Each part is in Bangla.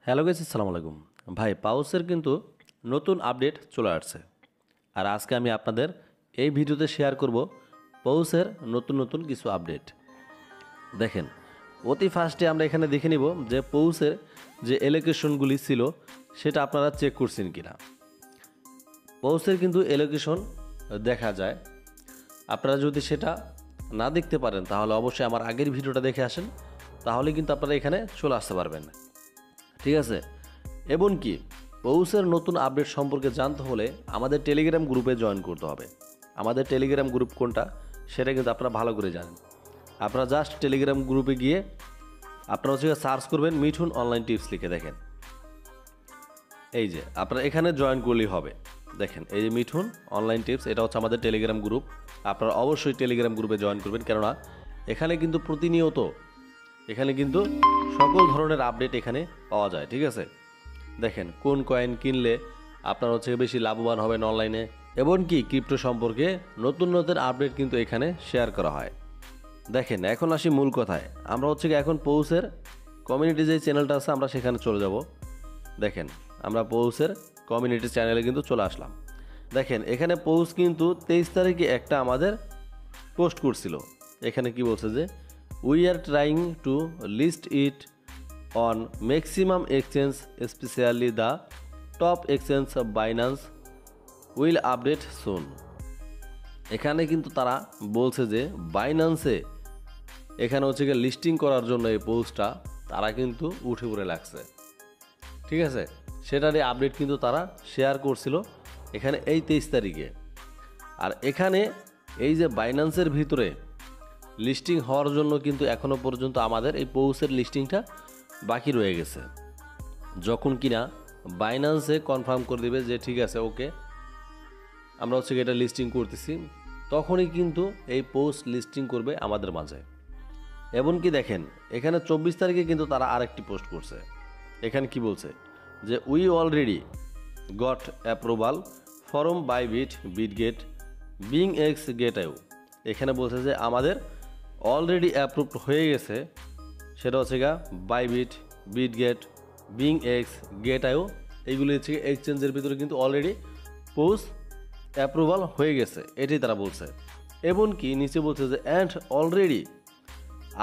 হ্যালো গাইস, আসসালামু আলাইকুম। ভাই পাউসের কিন্তু নতুন আপডেট চলে আসছে। আর আজকে আমি আপনাদের এই ভিডিওতে শেয়ার করব পাউসের নতুন নতুন কিছু আপডেট। দেখেন, অতি ফার্স্টে আমরা এখানে দেখে নিব যে পাউসের যে এলোকেশনগুলি ছিল সেটা আপনারা চেক করছেন কিনা। পাউসের কিন্তু এলোকেশন দেখা যায়। আপনারা যদি সেটা না দেখতে পারেন তাহলে অবশ্যই আমার আগের ভিডিওটা দেখে আসেন, তাহলে কিন্তু আপনারা এখানে চলে আসতে পারবেন। ঠিক আছে, এবং কি পাউসের নতুন আপডেট সম্পর্কে জানতে হলে আমাদের টেলিগ্রাম গ্রুপে জয়েন করতে হবে। আমাদের টেলিগ্রাম গ্রুপ কোনটা সেটা কিন্তু আপনারা ভালো করে জানেন। আপনারা জাস্ট টেলিগ্রাম গ্রুপে গিয়ে আপনারা হচ্ছে সার্চ করবেন মিঠুন অনলাইন টিপস লিখে। দেখেন এই যে আপনারা এখানে জয়েন করলেই হবে। দেখেন এই যে মিঠুন অনলাইন টিপস, এটা হচ্ছে আমাদের টেলিগ্রাম গ্রুপ। আপনারা অবশ্যই টেলিগ্রাম গ্রুপে জয়েন করবেন, কেননা এখানে কিন্তু প্রতিনিয়ত এখানে কিন্তু সকল ধরনের আপডেট এখানে পাওয়া যায়। ঠিক আছে, দেখেন কোন কয়েন কিনলে আপনার হচ্ছে বেশি লাভবান হবেন অনলাইনে, এবং কি ক্রিপ্টো সম্পর্কে নতুন নতুন আপডেট কিন্তু এখানে শেয়ার করা হয়। দেখেন এখন আসি মূল কথায়। আমরা হচ্ছে এখন পাউসের কমিউনিটি যে চ্যানেলটা আছে আমরা সেখানে চলে যাব। দেখেন আমরা পাউসের কমিউনিটি চ্যানেলে কিন্তু চলে আসলাম। দেখেন এখানে পাউস কিন্তু 23 তারিখে একটা আমাদের পোস্ট করছিল। এখানে কি বলছে যে we are trying to list it on maximum exchange, specially the top exchange of Binance will update soon. এখানে কিন্তু তারা বলছে যে বাইন্যান্সে এখানে হচ্ছে গিয়ে লিস্টিং করার জন্য এই পোস্টটা তারা কিন্তু উঠে পড়ে লাগছে। ঠিক আছে, সেটারই আপডেট কিন্তু তারা শেয়ার করছিল এখানে এই 23 তারিখে। আর এখানে এই যে বাইন্যান্সের ভিতরে লিস্টিং হওয়ার জন্য কিন্তু এখনও পর্যন্ত আমাদের এই পাউসের লিস্টিংটা বাকি রয়ে গেছে। যখন কিনা বাইন্যান্সে কনফার্ম করে দেবে যে ঠিক আছে ওকে আমরা হচ্ছে এটা লিস্টিং করতেছি, তখনই কিন্তু এই পাউস লিস্টিং করবে আমাদের মাঝে। এমনকি দেখেন এখানে 24 তারিখে কিন্তু তারা আরেকটি পোস্ট করছে। এখানে কি বলছে যে we already got approval from Bybit Bitget BingX Gate io. এখানে বলছে যে আমাদের অলরেডি অ্যাপ্রুভড হয়ে গেছে, সেটা হচ্ছে গা বাইবিট, বিটগেট, বিং এক্স, গেটআইও। এইগুলি হচ্ছে এক্সচেঞ্জের ভিতরে কিন্তু অলরেডি পাউস অ্যাপ্রুভাল হয়ে গেছে, এটাই তারা বলছে। এমনকি নিচে বলছে যে and already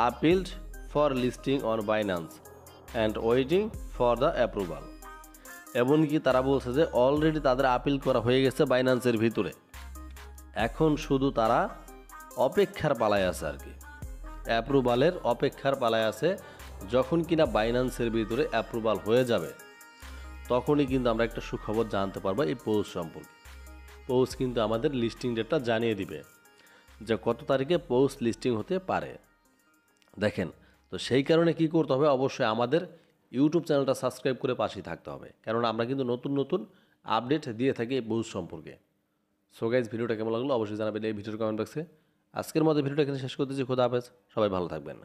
applied for listing on Binance and waiting for the approval. এমনকি তারা বলছে যে অলরেডি তাদের আপিল করা হয়ে গেছে বাইন্যান্সের ভিতরে, এখন শুধু তারা অপেক্ষার পালায় আছে আর কি, অ্যাপ্রুভালের অপেক্ষার পালায় আছে। যখন কিনা বাইন্যান্সের ভিতরে অ্যাপ্রুভাল হয়ে যাবে তখনই কিন্তু আমরা একটা সুখবর জানতে পারবো এই পাউস সম্পর্কে। পাউস কিন্তু আমাদের লিস্টিং ডেটটা জানিয়ে দিবে যে কত তারিখে পাউস লিস্টিং হতে পারে। দেখেন, তো সেই কারণে কি করতে হবে, অবশ্যই আমাদের ইউটিউব চ্যানেলটা সাবস্ক্রাইব করে পাশেই থাকতে হবে, কারণ আমরা কিন্তু নতুন নতুন আপডেট দিয়ে থাকি এই পাউস সম্পর্কে। সো গাইজ, ভিডিওটা কেমন লাগলো অবশ্যই জানাবেন এই ভিডিওর কমেন্ট বক্সে। আজকের মতো ভিডিওটা এখানে শেষ করতেছি। খোদা হাফেজ, সবাই ভালো থাকবেন।